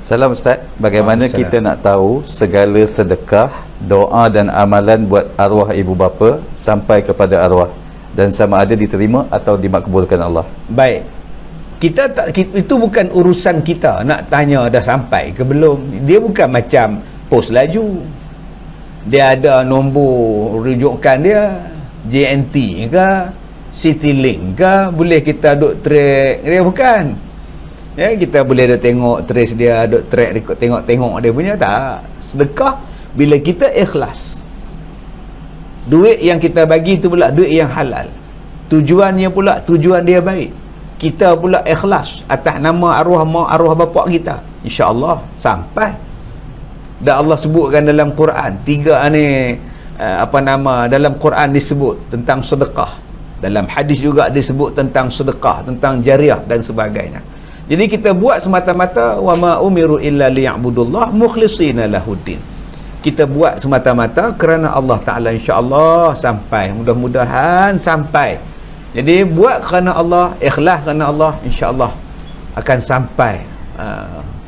Salam Ustaz, bagaimana kita nak tahu segala sedekah, doa dan amalan buat arwah ibu bapa sampai kepada arwah dan sama ada diterima atau dimakbulkan Allah? Baik. Itu bukan urusan kita nak tanya dah sampai ke belum. Dia bukan macam pos laju. Dia ada nombor rujukan dia, JNT ke, CityLink ke, boleh kita duk track dia, bukan. Ya, kita boleh ada tengok trace dia, duk track rekod, tengok dia punya. Tak. Sedekah bila kita ikhlas. Duit yang kita bagi tu pula duit yang halal. Tujuannya pula tujuan dia baik. Kita pula ikhlas atas nama arwah mak, arwah bapak kita. Insya-Allah sampai. Dan Allah sebutkan dalam Quran, dalam Quran disebut tentang sedekah. Dalam hadis juga disebut tentang sedekah, tentang jariah dan sebagainya. Jadi kita buat semata-mata wa ma umiru illa liya'budullah mukhlishina lahuddin. Kita buat semata-mata kerana Allah Taala, insya-Allah sampai. Mudah-mudahan sampai. Jadi buat kerana Allah, ikhlas kerana Allah, insya-Allah akan sampai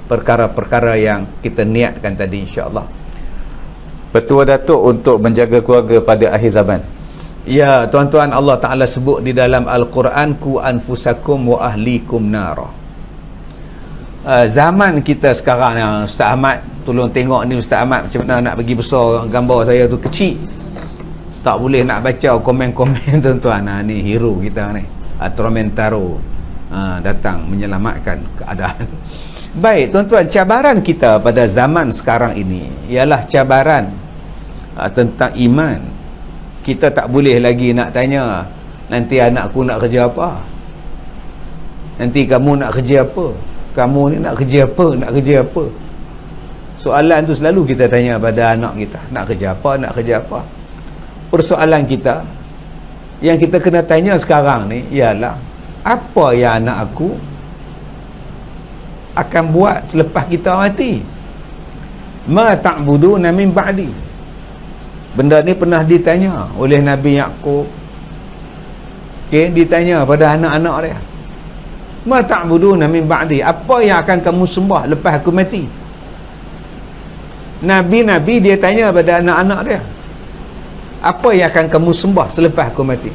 perkara-perkara yang kita niatkan tadi, insya-Allah. Petua Datuk untuk menjaga keluarga pada akhir zaman. Ya, tuan-tuan, Allah Taala sebut di dalam Al-Quran, ku anfusakum wa ahlikum nara. Zaman kita sekarang, Ustaz Ahmad tolong tengok ni Ustaz Ahmad macam mana nak bagi besar gambar saya tu kecil. Tak boleh nak baca komen-komen tuan-tuan. Ni hero kita ni, Tromentaro datang menyelamatkan keadaan. Baik tuan-tuan, cabaran kita pada zaman sekarang ini ialah cabaran tentang iman. Kita tak boleh lagi nak tanya nanti anakku nak kerja apa, nanti kamu nak kerja apa, kamu ni nak kerja apa, nak kerja apa. Soalan tu selalu kita tanya pada anak kita, nak kerja apa, nak kerja apa. Persoalan kita yang kita kena tanya sekarang ni ialah, apa yang anak aku akan buat selepas kita mati? Ma ta'buduna min ba'di. Benda ni pernah ditanya oleh Nabi Yaqub. Okey, ditanya pada anak-anak dia. Ma ta'buduna min ba'di, apa yang akan kamu sembah lepas aku mati? Nabi-nabi dia tanya pada anak-anak dia, apa yang akan kamu sembah selepas aku mati?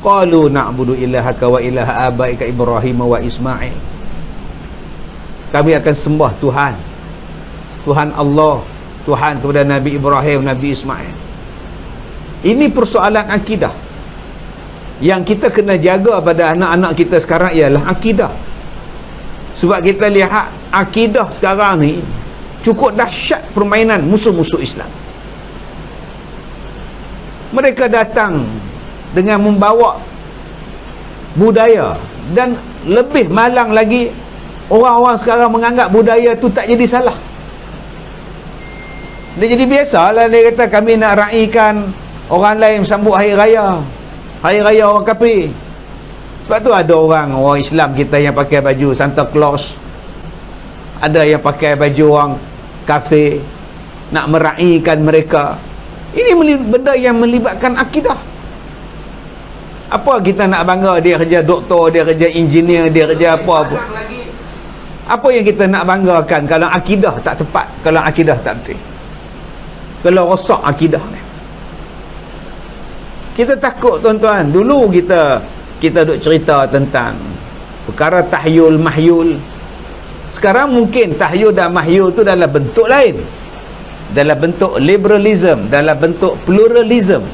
Qalu na'budu ilahaka wa ilaha abaika Ibrahim wa Ismail. Kami akan sembah Tuhan, Tuhan Allah, Tuhan kepada Nabi Ibrahim, Nabi Ismail. Ini persoalan akidah. Yang kita kena jaga pada anak-anak kita sekarang ialah akidah. Sebab kita lihat akidah sekarang ni cukup dahsyat permainan musuh-musuh Islam. Mereka datang dengan membawa budaya, dan lebih malang lagi, orang-orang sekarang menganggap budaya tu tak jadi salah. Dia jadi biasalah. Dia kata kami nak raikan orang lain sambut hari raya orang kafir. Sebab tu ada orang Islam kita yang pakai baju Santa Claus, ada yang pakai baju orang kafir, nak meraikan mereka. Ini benda yang melibatkan akidah. Apa kita nak bangga dia kerja doktor, dia kerja engineer, dia kerja apa-apa? Apa yang kita nak banggakan kalau akidah tak tepat, kalau akidah tak betul, kalau rosak akidah ni? Kita takut tuan-tuan. Dulu kita duk cerita tentang perkara tahyul mahyul. Sekarang mungkin tahyul dan mahyul tu dalam bentuk lain, dalam bentuk liberalism, dalam bentuk pluralism,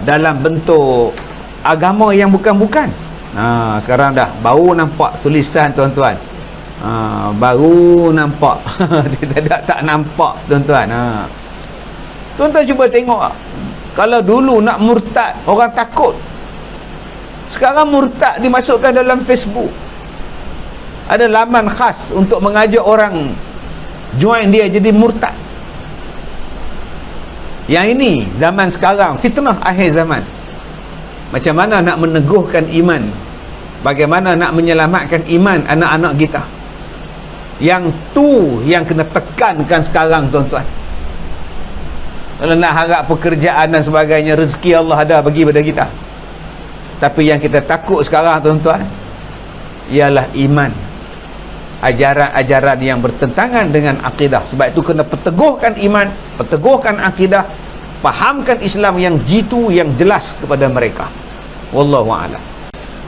dalam bentuk agama yang bukan-bukan. Sekarang dah baru nampak tulisan tuan-tuan, baru nampak. Kita tak nampak tuan-tuan. Tuan-tuan cuba tengok. Kalau dulu nak murtad orang takut, sekarang murtad dimasukkan dalam Facebook. Ada laman khas untuk mengajak orang join dia jadi murtad. Yang ini zaman sekarang, fitnah akhir zaman. Macam mana nak meneguhkan iman, bagaimana nak menyelamatkan iman anak-anak kita. Yang tu yang kena tekankan sekarang tuan-tuan. Kalau nak harap pekerjaan dan sebagainya, rezeki Allah ada bagi pada kita. Tapi yang kita takut sekarang tuan-tuan ialah iman. ajaran-ajaran yang bertentangan dengan akidah. Sebab itu kena perteguhkan iman, perteguhkan akidah, fahamkan Islam yang jitu, yang jelas kepada mereka. Wallahu a'lam.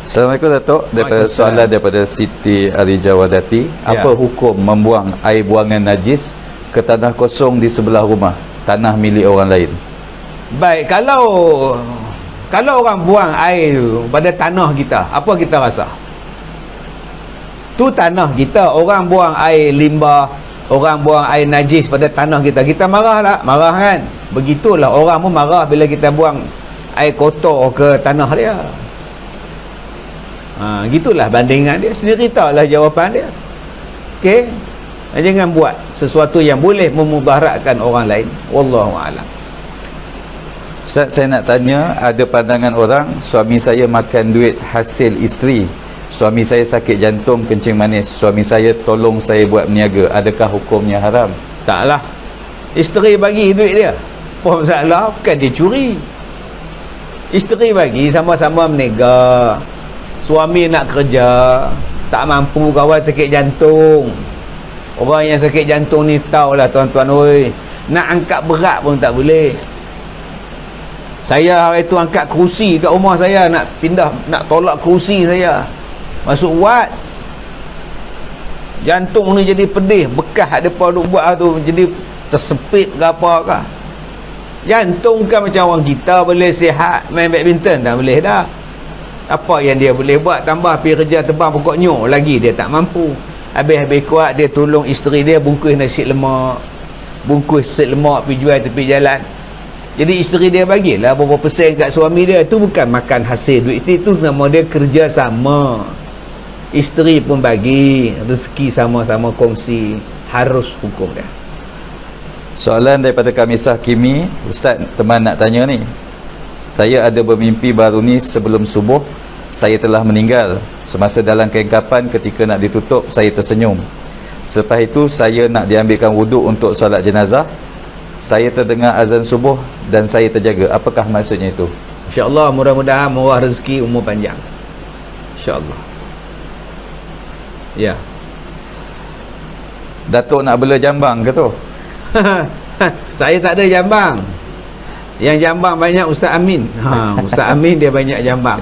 Assalamualaikum Datuk. Daripada soalan daripada Siti Arijawadati, Ya. apa hukum membuang air buangan najis ke tanah kosong di sebelah rumah, tanah milik orang lain? Baik, kalau orang buang air pada tanah kita, apa kita rasa? Tu tanah kita, orang buang air limbah, orang buang air najis pada tanah kita, kita marah tak? Marah kan? Begitulah orang pun marah bila kita buang air kotor ke tanah dia. Gitulah bandingan dia. Sendiri tahulah jawapan dia. Okey? Jangan buat sesuatu yang boleh memudaratkan orang lain. Wallahu a'lam. Ustaz, saya nak tanya, ada pandangan orang, suami saya makan duit hasil isteri, suami saya sakit jantung, kencing manis, suami saya tolong saya buat berniaga, adakah hukumnya haram? Taklah. Isteri bagi duit dia. Apa masalah? Bukan dia curi. Isteri bagi, sama-sama berniaga. Suami nak kerja, tak mampu, kawan sakit jantung. Orang yang sakit jantung ni tahulah tuan-tuan, oi, nak angkat berat pun tak boleh. Saya hari tu angkat kerusi kat rumah saya, nak pindah, nak tolak kerusi saya, masuk wad, jantung ni jadi pedih, bekas depan duk buat tu jadi tersepit ke apa ke. Jantung kan macam orang kita boleh sihat main badminton, tak boleh dah. Apa yang dia boleh buat, tambah pergi kerja terbang pokok nyok lagi dia tak mampu. Habis-habis kuat dia tolong isteri dia bungkus nasi lemak, bungkus nasi lemak pergi jual tepi jalan. Jadi isteri dia bagilah berapa persen kat suami dia. Itu bukan makan hasil duit isteri, tu nama dia kerjasama. Isteri pun bagi, rezeki sama-sama kongsi, harus hukum dia. Soalan daripada Kamisah Kimi, Ustaz, teman nak tanya ni, saya ada bermimpi baru ni sebelum subuh saya telah meninggal. Semasa dalam kengkapan ketika nak ditutup, saya tersenyum. Selepas itu saya nak diambilkan wuduk untuk solat jenazah. Saya terdengar azan subuh dan saya terjaga. Apakah maksudnya itu? InsyaAllah mudah-mudahan murah rezeki, umur panjang. InsyaAllah. Ya. Datuk nak bela jambang ke tu? Saya tak ada jambang. Yang jambang banyak Ustaz Amin. Ustaz Amin dia banyak jambang.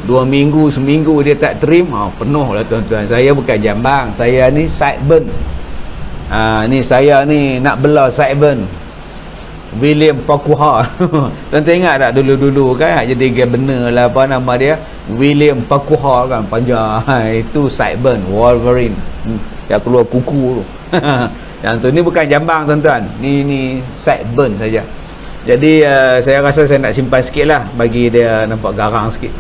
2 minggu, seminggu dia tak terima, penuh lah tuan-tuan. Saya bukan jambang, saya ni sideburn. Ni saya ni nak bela sideburn. William Pakuha. Tuan-tuan ingat tak dulu-dulu kan jadi governor lah, apa nama dia, William Pakuha kan, panjang. Itu sideburn, Wolverine. Yang keluar kuku tu. Yang tu ni bukan jambang tuan-tuan. Ni sideburn saja. Jadi saya rasa saya nak simpan sikit lah, bagi dia nampak garang sikit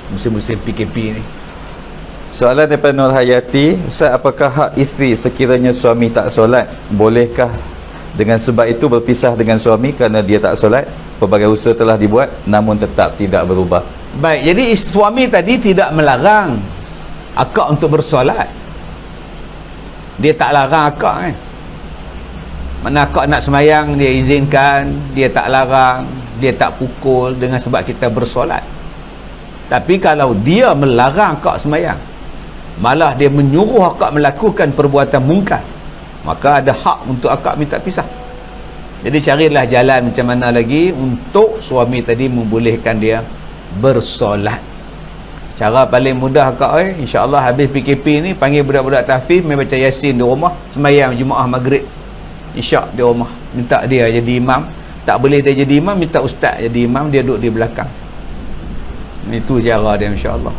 musim-musim PKP ni. Soalan daripada Nur Hayati, Ustaz, apakah hak isteri sekiranya suami tak solat? Bolehkah dengan sebab itu berpisah dengan suami kerana dia tak solat? Pelbagai usaha telah dibuat namun tetap tidak berubah. Baik, jadi suami tadi tidak melarang akak untuk bersolat. Dia tak larang akak kan. Mana akak nak semayang, dia izinkan, dia tak larang, dia tak pukul dengan sebab kita bersolat. Tapi kalau dia melarang akak semayang, malah dia menyuruh akak melakukan perbuatan mungkar, maka ada hak untuk akak minta pisah. Jadi carilah jalan macam mana lagi untuk suami tadi membolehkan dia bersolat. Cara paling mudah akak, insya-Allah habis PKP ni panggil budak-budak tahfiz main baca Yasin di rumah, semayang Jumaat Maghrib Isyak di rumah, minta dia jadi imam. Tak boleh dia jadi imam, minta ustaz jadi imam, dia duduk di belakang. Itu cara dia, insya-Allah.